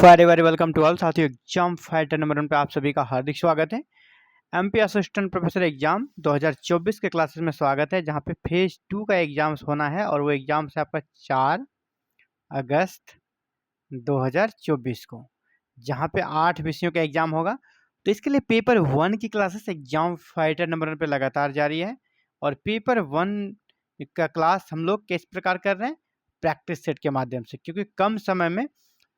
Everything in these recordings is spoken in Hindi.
Very very welcome to all साथियों। एग्जाम फाइटर नंबर 1 पे आप सभी का हार्दिक स्वागत है। एमपी असिस्टेंट प्रोफेसर एग्जाम 2024 के क्लासेस में स्वागत है, जहां पे फेज 2 का एग्जाम्स होना है और वो एग्जाम है आपका 4 अगस्त 2024 को, जहां पे 8 विषयों का एग्जाम होगा। तो इसके लिए पेपर 1 की क्लासेस एग्जाम फाइटर नंबर 1 पे लगातार जारी है और पेपर 1 का क्लास हम लोग किस प्रकार कर रहे हैं, प्रैक्टिस सेट के माध्यम से, क्योंकि कम समय में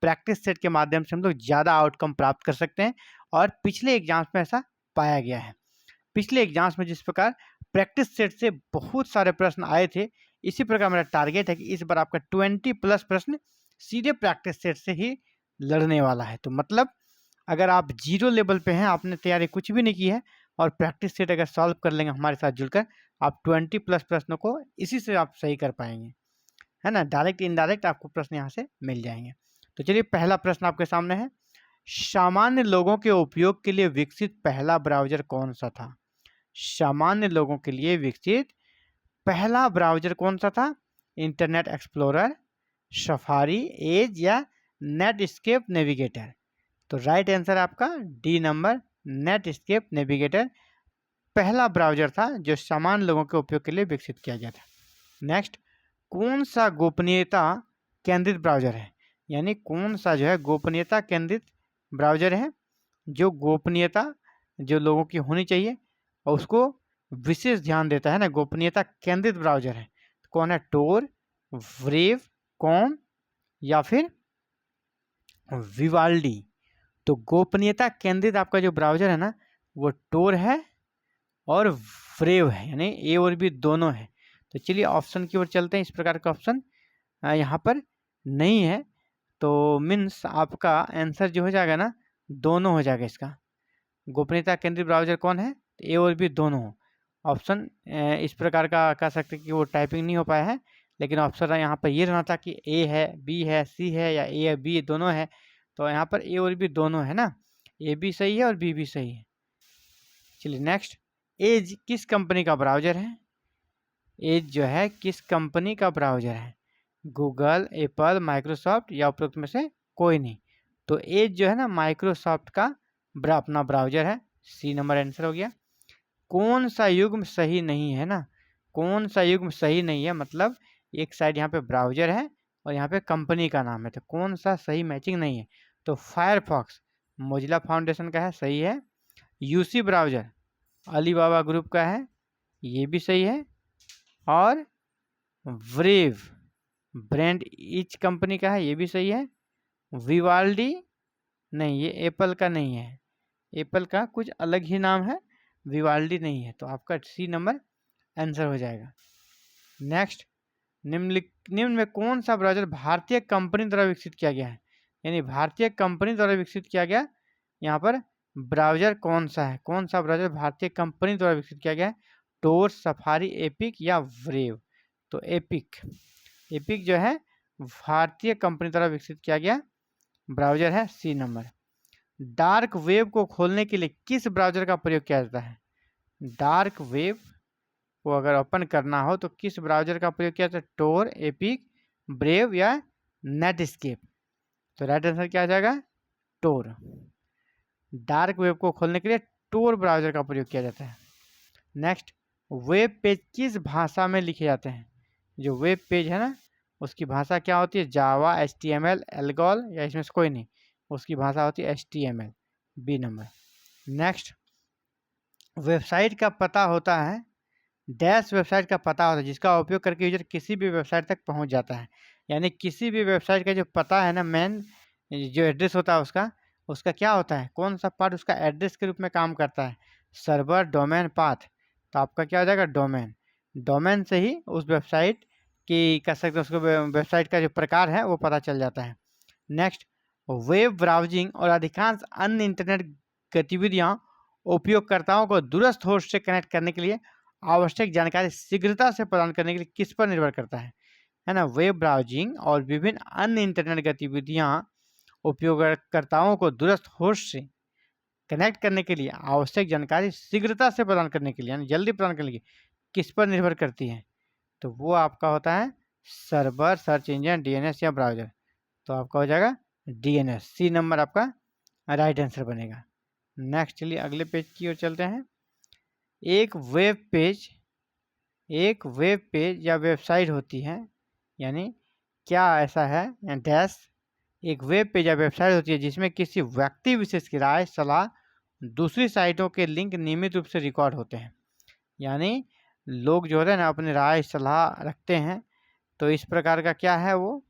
प्रैक्टिस सेट के माध्यम से हम लोग ज़्यादा आउटकम प्राप्त कर सकते हैं और पिछले एग्जाम्स में ऐसा पाया गया है। पिछले एग्जाम्स में जिस प्रकार प्रैक्टिस सेट से बहुत सारे प्रश्न आए थे, इसी प्रकार मेरा टारगेट है कि इस बार आपका 20+ प्रश्न सीधे प्रैक्टिस सेट से ही लड़ने वाला है। तो मतलब अगर आप 0 लेवल पे हैं, आपने तैयारी कुछ भी नहीं की है और प्रैक्टिस सेट अगर सॉल्व कर लेंगे हमारे साथ जुड़कर, आप 20+ प्रश्नों को इसी से आप सही कर पाएंगे, है ना। डायरेक्ट इनडायरेक्ट आपको प्रश्न यहाँ से मिल जाएंगे। तो चलिए, पहला प्रश्न आपके सामने है, सामान्य लोगों के उपयोग के लिए विकसित पहला ब्राउज़र कौन सा था? सामान्य लोगों के लिए विकसित पहला ब्राउज़र कौन सा था? इंटरनेट एक्सप्लोरर, सफारी, एज या नेटस्केप नेविगेटर? तो राइट आंसर आपका डी नंबर, नेटस्केप नेविगेटर पहला ब्राउज़र था जो सामान्य लोगों के उपयोग के लिए विकसित किया गया था। नेक्स्ट, कौन सा गोपनीयता केंद्रित ब्राउज़र है? यानी कौन सा जो है गोपनीयता केंद्रित ब्राउज़र है, जो गोपनीयता जो लोगों की होनी चाहिए और उसको विशेष ध्यान देता है ना, गोपनीयता केंद्रित ब्राउज़र है। तो कौन है? टोर, ब्रेव, कॉम या फिर विवाल्डी? तो गोपनीयता केंद्रित आपका जो ब्राउज़र है ना, वो टोर है और ब्रेव है, यानी ए और बी दोनों है। तो चलिए ऑप्शन की ओर चलते हैं। इस प्रकार का ऑप्शन यहाँ पर नहीं है, तो मीन्स आपका आंसर जो हो जाएगा ना, दोनों हो जाएगा इसका। गोपनीयता केंद्रित ब्राउज़र कौन है? तो ए और बी दोनों हो। ऑप्शन इस प्रकार का कह सकते कि वो टाइपिंग नहीं हो पाया है, लेकिन ऑप्शन यहाँ पर ये रहना था कि ए है, बी है, सी है या ए या बी दोनों है। तो यहाँ पर ए और बी दोनों है ना, ए भी सही है और बी भी सही है। चलिए नेक्स्ट, एज किस कंपनी का ब्राउज़र है? एज जो है किस कंपनी का ब्राउज़र है? गूगल, एप्पल, माइक्रोसॉफ्ट या उपरोक्त में से कोई नहीं? तो एज जो है ना, माइक्रोसॉफ्ट का अपना ब्राउज़र है। सी नंबर आंसर हो गया। कौन सा युग्म सही नहीं है ना? कौन सा युग्म सही नहीं है, मतलब एक साइड यहाँ पे ब्राउज़र है और यहाँ पे कंपनी का नाम है, तो कौन सा सही मैचिंग नहीं है? तो फायरफॉक्स मोजिला फाउंडेशन का है, सही है। यूसी ब्राउज़र अलीबाबा ग्रुप का है, ये भी सही है। और ब्रेव ब्रांड ईच कंपनी का है, ये भी सही है। विवाल्डी नहीं, ये एप्पल का नहीं है, एप्पल का कुछ अलग ही नाम है, विवाल्डी नहीं है। तो आपका सी नंबर आंसर हो जाएगा। नेक्स्ट, निम्न में कौन सा ब्राउज़र भारतीय कंपनी द्वारा विकसित किया गया है? यानी भारतीय कंपनी द्वारा विकसित किया गया, यहाँ पर ब्राउज़र कौन सा है? कौन सा ब्राउज़र भारतीय कंपनी द्वारा विकसित किया गया है? टोर, सफारी, एपिक या ब्रेव? तो एपिक, एपिक जो है भारतीय कंपनी द्वारा विकसित किया गया ब्राउज़र है, सी नंबर। डार्क वेब को खोलने के लिए किस ब्राउज़र का प्रयोग किया जाता है? डार्क वेब को अगर ओपन करना हो तो किस ब्राउज़र का प्रयोग किया जाता है? टोर, एपिक, ब्रेव या नेटस्केप? तो राइट आंसर क्या आ जाएगा? टोर। डार्क वेब को खोलने के लिए टोर ब्राउज़र का प्रयोग किया जाता है। नेक्स्ट, वेब पेज किस भाषा में लिखे जाते हैं? जो वेब पेज है ना, उसकी भाषा क्या होती है? जावा, HTML, एल्गोल या इसमें से कोई नहीं? उसकी भाषा होती है HTML, B number. Next, website का पता होता है, डैश वेबसाइट का पता होता है जिसका उपयोग करके यूजर किसी भी वेबसाइट तक पहुंच जाता है। यानी किसी भी वेबसाइट का जो पता है ना, मेन जो एड्रेस होता है उसका क्या होता है? कौन सा पार्ट उसका एड्रेस के रूप में काम करता है? Server, domain, path? तो आपका क्या हो जाएगा? डोमेन। डोमेन से ही उस वेबसाइट की कह सकते हैं, उसको वेबसाइट का जो प्रकार है वो पता चल जाता है। नेक्स्ट, वेब ब्राउजिंग और अधिकांश अन्य इंटरनेट गतिविधियां उपयोगकर्ताओं को दूरस्थ होस्ट से कनेक्ट करने के लिए आवश्यक जानकारी शीघ्रता से प्रदान करने के लिए किस पर निर्भर करता है ना? वेब ब्राउजिंग और विभिन्न अन्य इंटरनेट गतिविधियां उपयोगकर्ताओं को दूरस्थ होस्ट से कनेक्ट करने के लिए आवश्यक जानकारी शीघ्रता से प्रदान करने के लिए, यानी जल्दी प्रदान करने के लिए किस पर निर्भर करती है? तो वो आपका होता है सर्वर, सर्च इंजन, DNS या ब्राउज़र। तो आपका हो जाएगा DNS। सी नंबर आपका राइट आंसर बनेगा। नेक्स्ट चलिए अगले पेज की ओर चलते हैं। एक वेब पेज या वेबसाइट होती है, यानी क्या ऐसा है डैश, एक वेब पेज या वेबसाइट होती है जिसमें किसी व्यक्ति विशेष की राय सलाह दूसरी साइटों के लिंक नियमित रूप से रिकॉर्ड होते हैं। यानी लोग जो है ना अपनी राय सलाह रखते हैं, तो इस प्रकार का क्या है, वो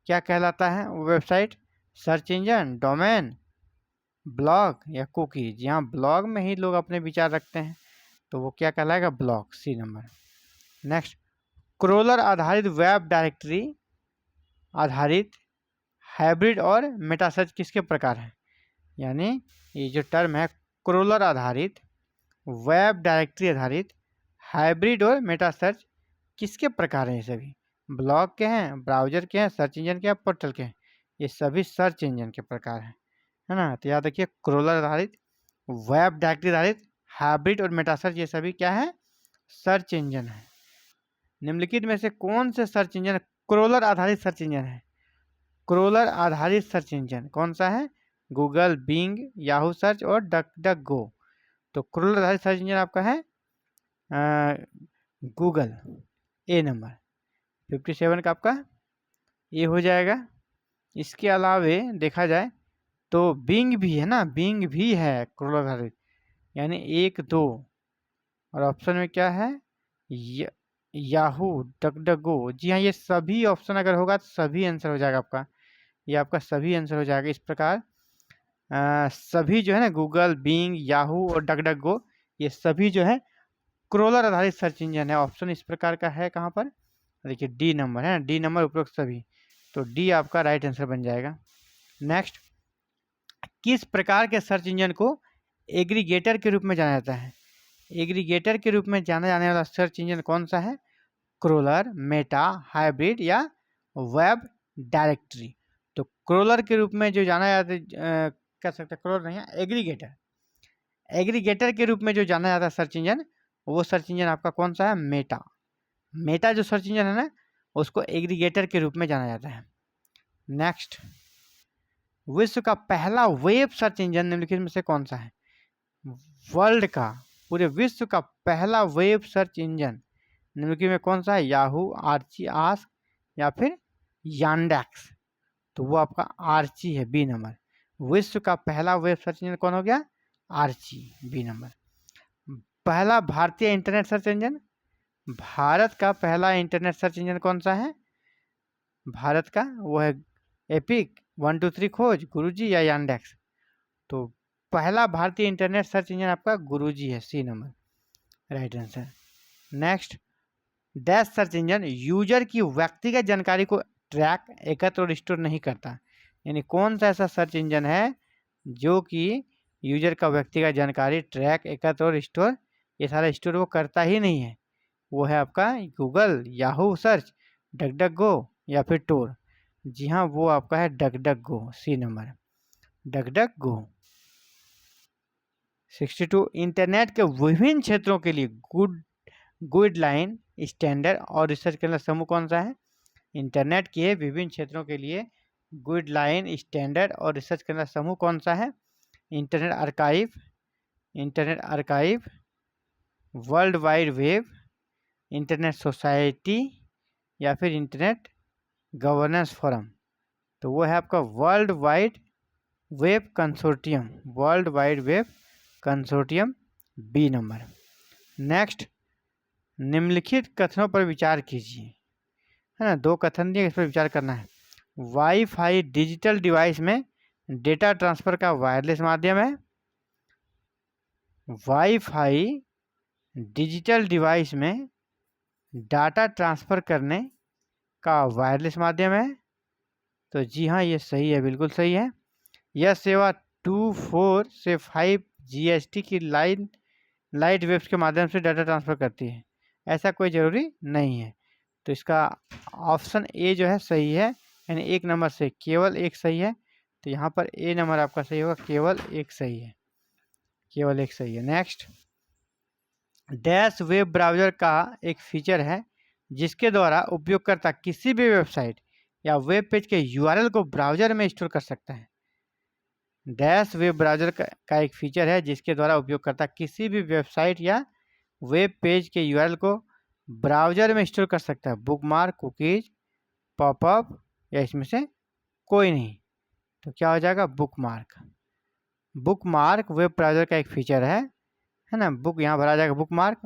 क्या कहलाता है वो website? Search engine, domain, blog या कुकी? जी हाँ, ब्लॉग में ही लोग अपने विचार रखते हैं, तो वो क्या कहलाएगा? Blog. C number. Next, crawler आधारित वेब डायरेक्टरी आधारित हाइब्रिड और मेटा सर्च किसके प्रकार हैं? यानी ये जो टर्म है क्रोलर आधारित, वेब डायरेक्टरी आधारित, हाइब्रिड और मेटा सर्च किसके प्रकार हैं? ये सभी ब्लॉग के हैं, ब्राउजर के हैं, सर्च इंजन के हैं, पोर्टल के हैं? ये सभी सर्च इंजन के प्रकार हैं, है ना। तो याद रखिए क्रोलर आधारित, वेब डायरेक्टरी आधारित, हाइब्रिड और मेटा सर्च ये सभी क्या है? सर्च इंजन है। निम्नलिखित में से कौन से सर्च इंजन क्रोलर आधारित सर्च इंजन है? क्रोलर आधारित सर्च इंजन कौन सा है? गूगल, बिंग, याहू सर्च और डक डक गो। तो क्रोलर आधारित सर्च इंजन आपका है गूगल। ए नंबर 57 का आपका ये हो जाएगा। इसके अलावे देखा जाए तो बिंग भी है ना, बिंग भी है क्रोलर आधारित, यानी 1 2। और ऑप्शन में क्या है? याहू, डक डक गो। जी हाँ, ये सभी ऑप्शन अगर होगा तो सभी आंसर हो जाएगा आपका, ये आपका सभी आंसर हो जाएगा। इस प्रकार सभी जो है ना गूगल, बिंग, याहू और डक डक गो ये सभी जो है क्रोलर आधारित सर्च इंजन है। ऑप्शन इस प्रकार का है कहाँ पर? देखिए डी नंबर है, डी नंबर उपरोक्त सभी, तो डी आपका राइट आंसर बन जाएगा। नेक्स्ट, किस प्रकार के सर्च इंजन को एग्रीगेटर के रूप में जाना जाता है? एग्रीगेटर के रूप में जाना जाने वाला सर्च इंजन कौन सा है? क्रोलर, मेटा, हाइब्रिड या वेब डायरेक्टरी? तो क्रोलर के रूप में जो जाना जाता है, कह सकते हैं क्रोलर नहीं है, एग्रीगेटर। एग्रीगेटर के रूप में जो जाना जाता है सर्च इंजन, वो सर्च इंजन आपका कौन सा है? मेटा। मेटा जो सर्च इंजन है ना, उसको एग्रीगेटर के रूप में जाना जाता है। नेक्स्ट, विश्व का पहला वेब सर्च इंजन निम्नलिखित में से कौन सा है? वर्ल्ड का, पूरे विश्व का पहला वेब सर्च इंजन निम्नलिखित में कौन सा है? याहू, आर्ची, आस्क या फिर यांडेक्स? तो वो आपका आर्ची है, बी नंबर। विश्व का पहला वेब सर्च इंजन कौन हो गया? Archie, B number. पहला भारतीय इंटरनेट सर्च इंजन, भारत का पहला इंटरनेट सर्च इंजन कौन सा है भारत का? वो है एपिक, 1 2 3 खोज, गुरुजी या यांडेक्स? तो पहला भारतीय इंटरनेट सर्च इंजन आपका गुरुजी है, C number right answer. Next, dash search engine user की व्यक्तिगत जानकारी को ट्रैक, एकत्र और स्टोर नहीं करता। यानी कौन सा ऐसा सर्च इंजन है जो कि यूजर का व्यक्तिगत जानकारी ट्रैक, एकत्र और स्टोर, ये सारा स्टोर वो करता ही नहीं है? वो है आपका Google, Yahoo search, duck duck go या फिर टोर? जी हाँ, वो आपका है डक डक गो, सी number duck duck go. 62, internet के विभिन्न क्षेत्रों के लिए गाइडलाइन, स्टैंडर्ड और रिसर्च करने समूह कौन सा है? इंटरनेट के विभिन्न क्षेत्रों के लिए गाइडलाइन, स्टैंडर्ड और रिसर्च करने समूह कौन सा है? Internet archive, world wide web, internet society या फिर इंटरनेट गवर्नेंस फोरम? तो वो है आपका world wide web consortium, world wide web consortium, B number. Next, निम्नलिखित कथनों पर विचार कीजिए, है ना, 2 कथन दिए, इस पर विचार करना है। वाईफाई डिजिटल डिवाइस में डेटा ट्रांसफर का वायरलेस माध्यम है। वाईफाई डिजिटल डिवाइस में डाटा ट्रांसफर करने का वायरलेस माध्यम है। तो जी हाँ, ये सही है, बिल्कुल सही है। यह सेवा 24 से 5 GST की लाइट वेव्स के माध्यम से डाटा ट्रांसफर करती है। ऐसा कोई ज़रूरी नहीं है। तो इसका ऑप्शन ए जो है सही है, यानी 1 नंबर से केवल 1 सही है। तो यहाँ पर ए नंबर आपका सही होगा, केवल 1 सही है, केवल 1 सही है। नेक्स्ट, डैश वेब ब्राउज़र का एक फीचर है जिसके द्वारा उपयोगकर्ता किसी भी वेबसाइट या वेब पेज के यूआरएल को ब्राउजर में स्टोर कर सकता है। डैश वेब ब्राउजर का एक फीचर है जिसके द्वारा उपयोगकर्ता किसी भी वेबसाइट या वेब पेज के यूआरएल को ब्राउजर में स्टोर कर सकता है। बुकमार्क, कुकीज, पॉपअप या इसमें से कोई नहीं। तो क्या हो जाएगा? बुकमार्क। बुकमार्क वेब ब्राउजर का एक फीचर है ना। बुक यहाँ भरा जाएगा। बुकमार्क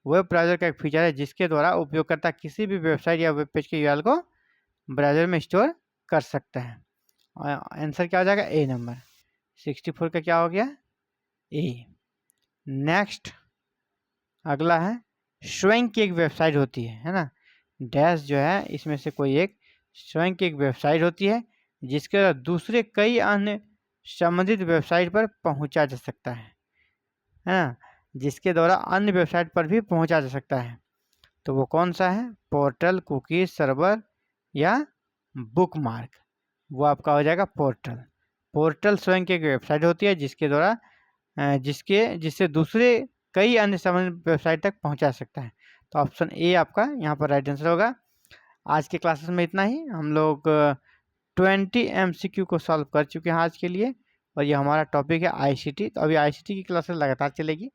वेब ब्राउजर का एक फीचर है जिसके द्वारा उपयोगकर्ता किसी भी वेबसाइट या वेब पेज के यूआरएल को ब्राउजर में स्टोर कर सकता है। आंसर क्या हो जाएगा? ए नंबर। 64 का क्या हो गया? ए। नेक्स्ट अगला है स्वयं की एक वेबसाइट होती है ना। डैश जो है इसमें से कोई एक स्वयं की एक वेबसाइट होती है जिसके द्वारा दूसरे कई अन्य संबंधित वेबसाइट पर पहुंचा जा सकता है ना। जिसके द्वारा अन्य वेबसाइट पर भी पहुंचा जा सकता है। तो वो कौन सा है? पोर्टल, कुकीज, सर्वर या बुकमार्क। वो आपका हो जाएगा पोर्टल। पोर्टल स्वयं की एक वेबसाइट होती है जिसके द्वारा जिससे दूसरे कई अन्य संबंधित वेबसाइट तक पहुंचा सकता है। तो ऑप्शन ए आपका यहाँ पर राइट आंसर होगा। आज के क्लासेस में इतना ही। हम लोग 20 MCQ को सॉल्व कर चुके हैं आज के लिए, और ये हमारा टॉपिक है ICT। तो अभी ICT की क्लासेस लगातार चलेगी।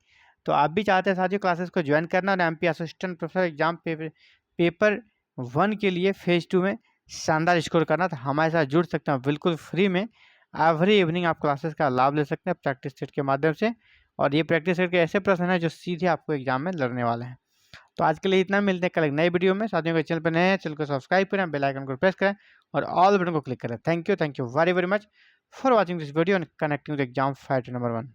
तो आप भी चाहते हैं साथियों क्लासेस को ज्वाइन करना और MP assistant professor exam paper 1 के लिए फेज 2 में शानदार स्कोर करना, तो हमारे साथ जुड़ सकते हैं बिल्कुल फ्री में। एवरी इवनिंग आप क्लासेस का लाभ ले सकते हैं प्रैक्टिस सेट के माध्यम से, और ये प्रैक्टिस सेट के ऐसे प्रश्न हैं जो सीधे आपको एग्जाम में लड़ने वाले हैं। तो आज के लिए इतना। मिलते हैं कल एक नई वीडियो में। साथियों को चैनल पर नए हैं, चैनल को सब्सक्राइब करें, बेल आइकन को प्रेस करें और ऑल बटन को क्लिक करें। Thank you very much for watching this video and connecting with exam fighter number 1।